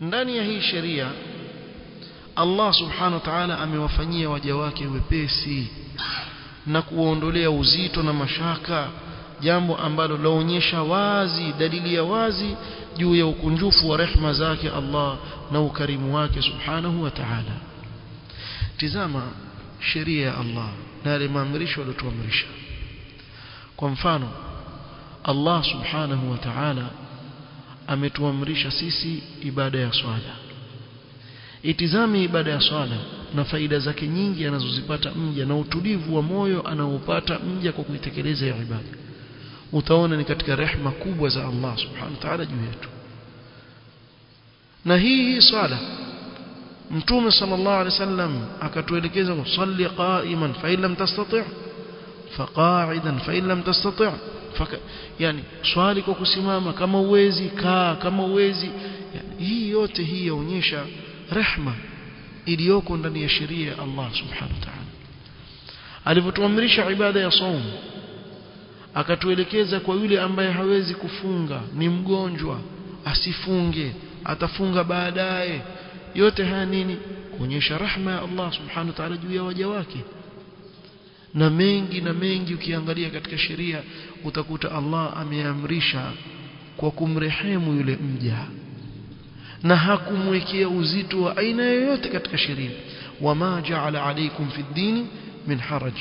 ndani ya hii sheria Allah subhanahu wa ta'ala amewafanyia waja wake wepesi na kuondolea uzito na mashaka, jambo ambalo laonyesha wazi, dalili ya wazi juu ya ukunjufu wa rehema zake Allah na ukarimu wake subhanahu wa ta'ala. Tizama sheria ya Allah na yale maamrisho aliyotuamrisha. Kwa mfano, Allah subhanahu wa ta'ala ametuamrisha sisi ibada ya swala. Itizame ibada ya swala na faida zake nyingi anazozipata mja na utulivu wa moyo anaopata mja kwa kuitekeleza ya ibada. Utaona ni katika rehema kubwa za Allah subhanahu wa ta'ala juu yetu. Na hii swala Mtume sallallahu alaihi wasallam akatuelekeza usalli qa'iman fa in lam tastati' fa qa'idan fa in lam tastati' yani swali kwa kusimama, kama uwezi kaa, kama uwezi. Yani hii yote hii yaonyesha rehema iliyoko ndani ya sheria ya Allah subhanahu wa ta'ala. Alipotuamrisha ibada ya saum, akatuelekeza kwa yule ambaye hawezi kufunga, ni mgonjwa, asifunge, atafunga baadaye. Yote haya nini? Kuonyesha rehema ya Allah subhanahu wa ta'ala juu ya waja wake. Na mengi ukiangalia katika sheria utakuta Allah ameamrisha kwa kumrehemu yule mja na hakumwekea uzito wa aina yoyote katika sheria. Wama ja'ala alaykum fi dini min haraj.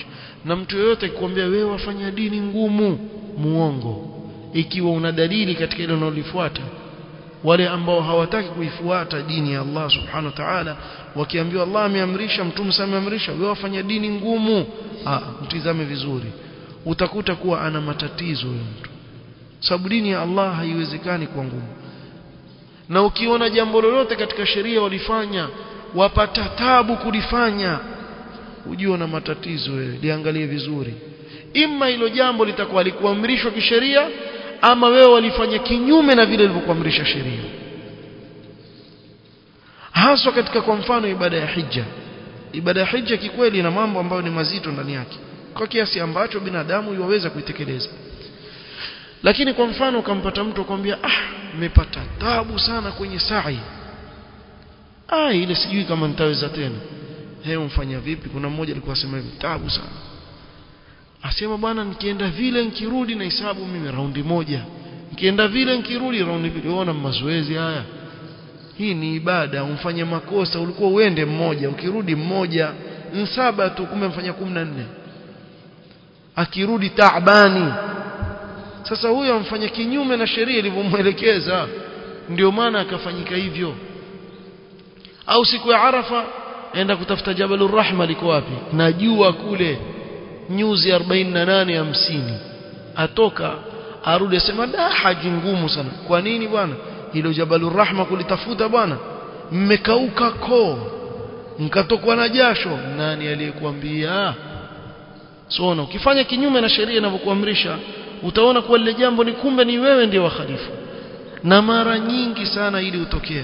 Na mtu yoyote akikwambia wewe wafanya dini ngumu, muongo. Ikiwa una dalili katika ile unalofuata, wale ambao hawataki kuifuata dini ya Allah subhanahu wa ta'ala wakiambiwa Allah ameamrisha, Mtume ameamrisha, wewe wafanya dini ngumu, mtizame vizuri, utakuta kuwa ana matatizo huyo mtu, sababu dini ya Allah haiwezekani kuwa ngumu. Na ukiona jambo lolote katika sheria walifanya wapata tabu kulifanya, ujue na matatizo wewe, liangalie vizuri. Ima hilo jambo litakuwa likuamrishwa kisheria, ama wewe walifanya kinyume na vile ilivyokuamrisha sheria. Haswa katika kwa mfano ibada ya hija. Ibada ya hija kikweli ina mambo ambayo ni mazito ndani yake, kwa kiasi ambacho binadamu yuweza kuitekeleza. Lakini kwa mfano ukampata mtu akwambia nimepata taabu sana kwenye sa'i, ile sijui kama nitaweza tena. Mfanya vipi? Kuna mmoja alikuwa asema hivi, taabu sana. Asema bwana, nikienda vile nikirudi na hisabu mimi raundi moja, nikienda vile nikirudi raundi mbili. Unaona mazoezi haya, hii ni ibada. Umfanye makosa, ulikuwa uende mmoja ukirudi mmoja, nsaba tu, kumbe mfanya 14, akirudi taabani. Sasa huyo amfanya kinyume na sheria ilivyomuelekeza, ndio maana akafanyika hivyo. Au siku ya Arafa enda kutafuta Jabalur Rahma liko wapi? Najua kule nyuzi 48-50, atoka arudi asema haji ngumu sana. Kwa nini bwana? Hilo Jabalur Rahma kulitafuta bwana, mmekauka koo, mkatokwa na jasho. Nani aliyekuambia? Sona ukifanya kinyume na sheria inavyokuamrisha, utaona kuwa lile jambo ni kumbe ni wewe ndiye wahalifu. Na mara nyingi sana ili utokea,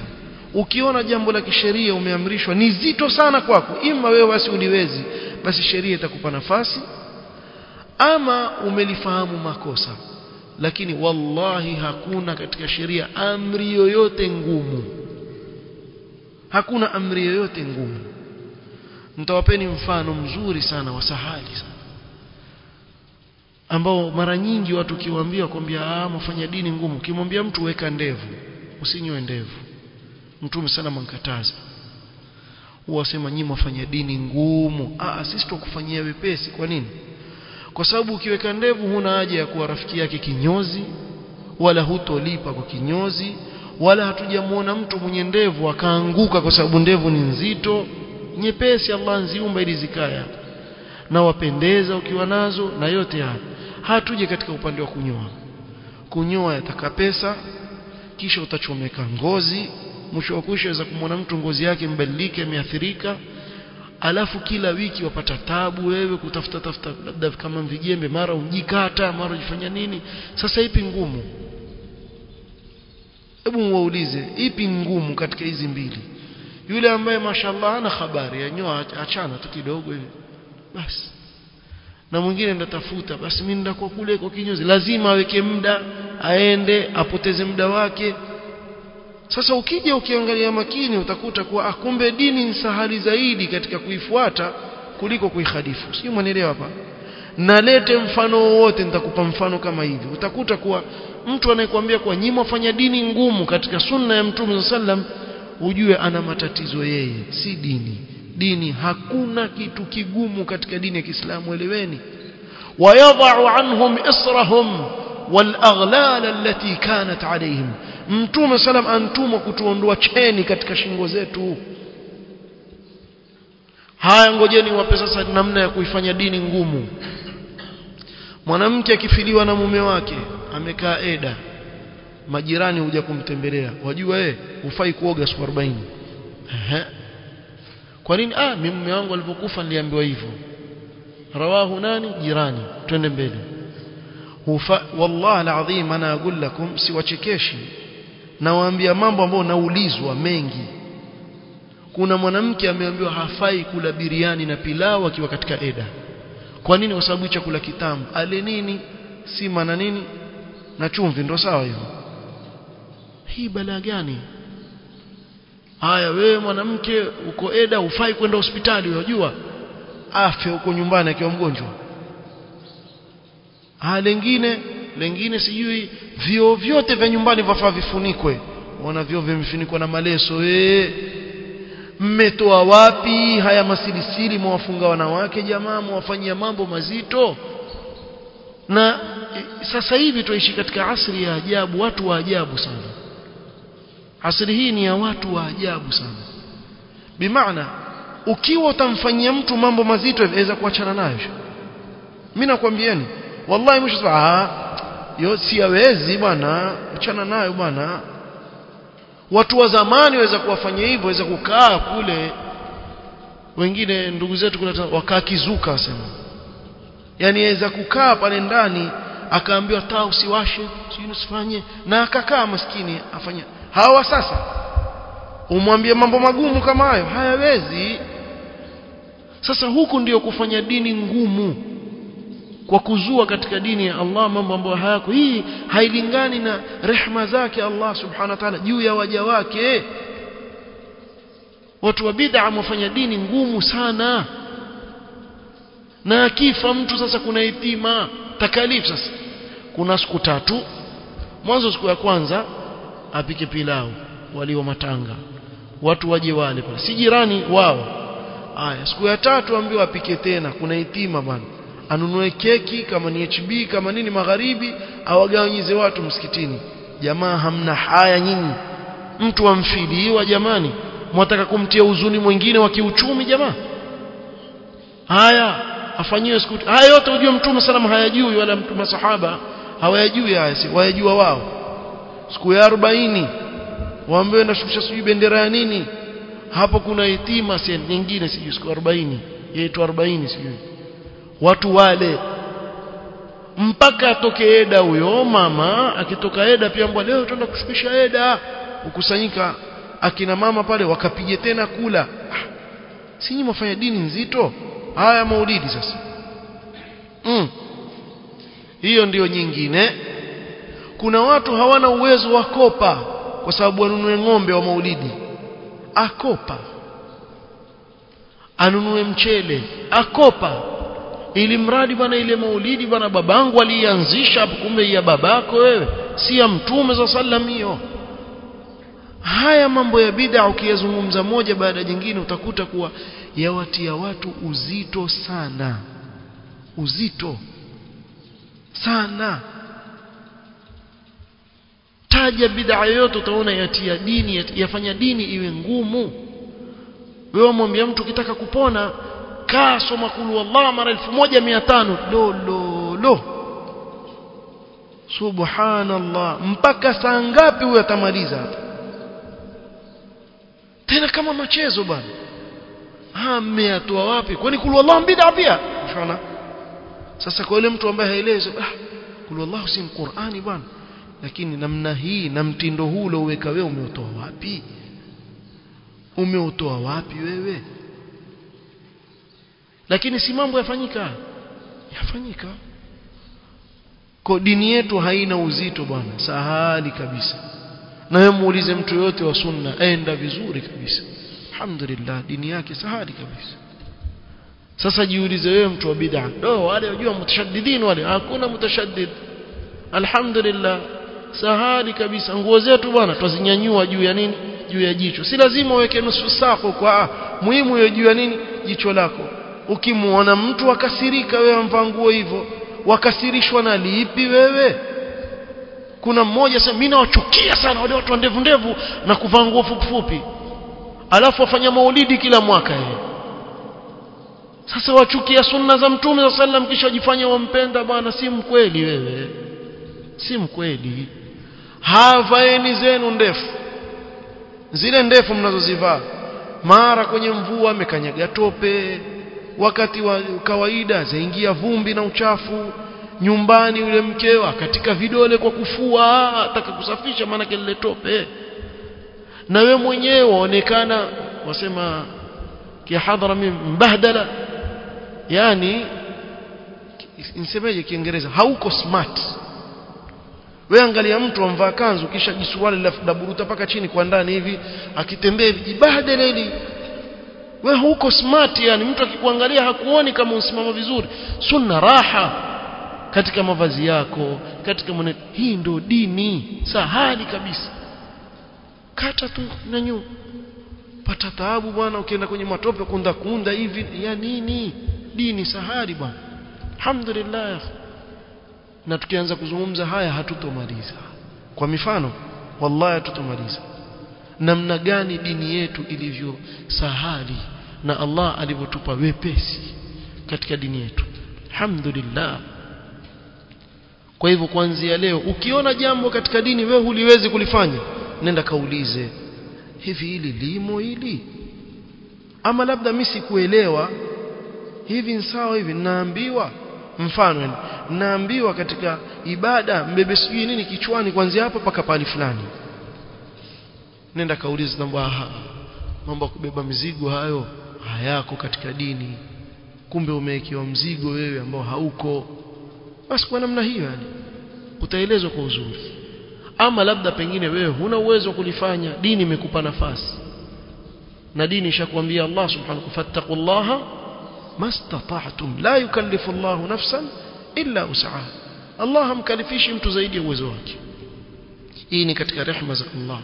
ukiona jambo la kisheria umeamrishwa ni zito sana kwako, ima wewe basi uliwezi, basi sheria itakupa nafasi, ama umelifahamu makosa. Lakini wallahi hakuna katika sheria amri yoyote ngumu, hakuna amri yoyote ngumu. Nitawapeni mfano mzuri sana wa sahali sana, ambao mara nyingi watu kiwaambia kwambia mfanya dini ngumu. Ukimwambia mtu weka ndevu, usinyoe ndevu, Mtume sana mkataza, wasema nyinyi mfanya dini ngumu. Sisi tukufanyia wepesi. Kwa nini? Kwa sababu ukiweka ndevu huna haja ya kuwa rafiki yake kinyozi, wala hutolipa kwa kinyozi, wala hatujamuona mtu mwenye ndevu akaanguka kwa sababu ndevu ni nzito. Nyepesi Allah nziumba ili zikaya na wapendeza ukiwa nazo. Na yote haya hatuje katika upande wa kunyoa. Kunyoa yataka pesa, kisha utachomeka ngozi, mwisho wa kusha za kumwona mtu ngozi yake mbadilike, imeathirika, alafu kila wiki wapata tabu wewe kutafuta labda kama vijembe, mara ujikata, mara ujifanya nini. Sasa ipi ngumu? Hebu muulize, ipi ngumu katika hizi mbili? Yule ambaye mashallah ana habari yanyoa, achana tu kidogo hivi basi, na mwingine ndatafuta basi mimi ndakuwa kule kwa kinyozi, lazima aweke muda, aende apoteze muda wake. Sasa ukija ukiangalia makini utakuta kuwa kumbe dini ni sahali zaidi katika kuifuata kuliko kuikhalifu. Sio, mwanielewa hapa? Nalete mfano wote, nitakupa mfano kama hivi. Utakuta kuwa mtu anayekwambia kwa nyinyi mfanya dini ngumu katika sunna ya Mtume sallam, ujue ana matatizo yeye, si dini. Dini, hakuna kitu kigumu katika dini ya Kiislamu, eleweni. Wayadha'u anhum israhum wal aghlal allati kanat alayhim. Mtume sallam antumwa kutuondoa cheni katika shingo zetu. Haya, ngojeni wape sasa namna ya kuifanya dini ngumu. Mwanamke akifiliwa na mume wake, amekaa eda, majirani huja kumtembelea, wajua hufai kuoga siku 40. Kwa nini? Mimi mume wangu alipokufa niliambiwa hivyo. Rawahu nani? Jirani. Twende mbele. Wallahi alazim, ana aqul lakum, siwachekeshi, nawaambia mambo ambayo naulizwa mengi. Kuna mwanamke ameambiwa hafai kula biriani na pilau akiwa katika eda. Kwa nini? Kwa sababu chakula kitamu. Ale nini? Sima na nini na chumvi, ndio sawa hivyo. Hii balaa gani? Haya, wewe mwanamke uko eda, hufai kwenda hospitali, unajua afe huko nyumbani akiwa mgonjwa. Lengine sijui vio vyote vya nyumbani vafaa vifunikwe. Wana vio vimefunikwa na maleso. Mmetoa wapi haya masilisili? Mwafunga wanawake jamaa, mwafanyia mambo mazito. Na sasa hivi tuishi katika asri ya ajabu, watu wa ajabu sana. Asri hii ni ya watu wa ajabu sana. Bimaana ukiwa utamfanyia mtu mambo mazito aweza kuachana nayo. Mimi nakwambieni wallahi, mwisho siwezi bwana, achana nayo bwana. Watu wa zamani waweza kuwafanyia hivyo, waweza kukaa kule. Wengine ndugu zetu kule wakaa kizuka wasema. Yaani aweza kukaa pale ndani akaambiwa taa usiwashe, usifanye, na akakaa maskini afanya. Hawa sasa umwambie mambo magumu kama hayo, hayawezi. Sasa huku ndio kufanya dini ngumu, kwa kuzua katika dini ya Allah mambo ambayo hayako. Hii hailingani na rehema zake Allah subhanahu wa ta'ala juu ya waja wake. Watu wa bid'a wafanya dini ngumu sana. Na akifa mtu sasa, kuna itima takalifu. Sasa kuna siku 3. Mwanzo, siku ya kwanza apike pilau, wali wa matanga, watu waje wale pale, si jirani wao. Haya, siku ya 3 ambiwa apike tena, kuna itima bwana, anunue keki kama ni HB kama nini magharibi, awagawanyize watu msikitini. Jamaa, hamna haya nyinyi? Mtu amfiliwa jamani, mwataka kumtia huzuni mwingine wa kiuchumi jamaa? Haya afanyiwe siku haya yote. Ujue Mtume sallam hayajui, wala mtu masahaba hawayajui haya, si wayajua wao. Siku ya 40 waambiwe na shusha sijui bendera ya nini, hapo kuna itima si nyingine, sijui siku 40 yaitwa 40 sijui. Watu wale mpaka atoke eda. Huyo mama akitoka eda pia mbwa, leo tunaenda kushukisha eda, ukusanyika akina mama pale wakapige tena kula. Si nyinyi mfanya dini nzito? Haya maulidi sasa. Hiyo ndiyo nyingine. Kuna watu hawana uwezo wa kopa kwa sababu wanunue ng'ombe wa maulidi, akopa. Anunue mchele, akopa, ili mradi bwana ile maulidi bwana babangu alianzisha hapo, kumbe ya babako wewe, si ya Mtume za sallam hiyo. Haya mambo ya bid'a ukiyazungumza moja baada ya jingine utakuta kuwa yawatia watu uzito sana, uzito sana. Taja bid'a yote utaona yatia dini, yafanya dini iwe ngumu. Wewe mwambie mtu ukitaka kupona, kaa soma kulu Allah mara 1500. Lo, subhanallah, mpaka saa ngapi huyo atamaliza hapa? Tena kama machezo bwana. Ameatoa wapi? Kwani kulu Allah bid'a pia? Unaona? Sasa kwa yule mtu ambaye haelezi, kulu Allah si Qur'ani bwana, lakini namna hii na mtindo huu ulioweka wewe umeutoa wapi? Umeutoa wapi wewe? Lakini si mambo yafanyika. Kwa dini yetu haina uzito bwana, sahali kabisa. na wewe muulize mtu yote wa sunna aenda vizuri kabisa, alhamdulillah, dini yake sahali kabisa. Sasa jiulize wewe mtu wa bid'a, wale wajua mutashaddidin wale, hakuna mutashaddid, alhamdulillah sahali kabisa. Nguo zetu bwana twazinyanyua juu ya nini? Juu ya jicho. Si lazima uweke nusu sako kwa muhimu hiyo juu ya nini? Jicho lako. Ukimuona mtu akasirika, wewe amvaa nguo hivyo, wakasirishwa na lipi wewe? Kuna mmoja sema mimi nawachukia sana wale watu wa ndevu ndevu na kuvaa nguo fupi fupi, alafu wafanya maulidi kila mwaka yeye. Sasa wachukia sunna za Mtume sallallahu alaihi wasallam kisha wajifanya wampenda bwana, si mkweli wewe, si mkweli. Havaeni zenu ndefu, zile ndefu mnazozivaa mara kwenye mvua amekanyaga tope, wakati wa kawaida zaingia vumbi na uchafu, nyumbani yule mkeo akatika vidole kwa kufua ataka kusafisha maana kile tope, na wewe mwenyewe waonekana wasema kihadhara mbahdala, yani nisemeje Kiingereza, hauko smart. Wewe angalia mtu amvaa kanzu kisha jisuwali la buruta paka chini kwa ndani hivi akitembea vijibahdala hili, wewe huko smart. Yani mtu akikuangalia hakuoni kama usimama vizuri. Sunna raha katika mavazi yako, katika mwenendo. Hii ndio dini sahali kabisa. Kata tu na nyuma, pata taabu bwana, ukienda kwenye matope kunda hivi ya nini? Dini sahali bwana, alhamdulillah. Na tukianza kuzungumza haya hatutomaliza. Kwa mifano wallahi hatutomaliza namna gani dini yetu ilivyo sahali na Allah alivyotupa wepesi katika dini yetu, alhamdulillah. Kwa hivyo kuanzia leo ukiona jambo katika dini wewe huliwezi kulifanya, nenda kaulize, hivi hili limo hili? Ama labda mimi sikuelewa, hivi ni sawa hivi naambiwa? Mfano naambiwa katika ibada mbebe sijui nini kichwani kuanzia hapa paka pali fulani, nenda kaulize, mambo kubeba mizigo hayo hayako katika dini, kumbe umewekewa mzigo wewe ambao hauko. Basi kwa namna hiyo yani utaelezwa kwa uzuri. Ama labda pengine wewe huna uwezo kulifanya, dini imekupa nafasi, na dini ishakwambia Allah subhanahu fattaqullaha mastata'tum, la yukallifu Allahu nafsan illa wus'aha. Allah hamkalifishi mtu zaidi ya uwezo wake. Hii ni katika rehema za Allah.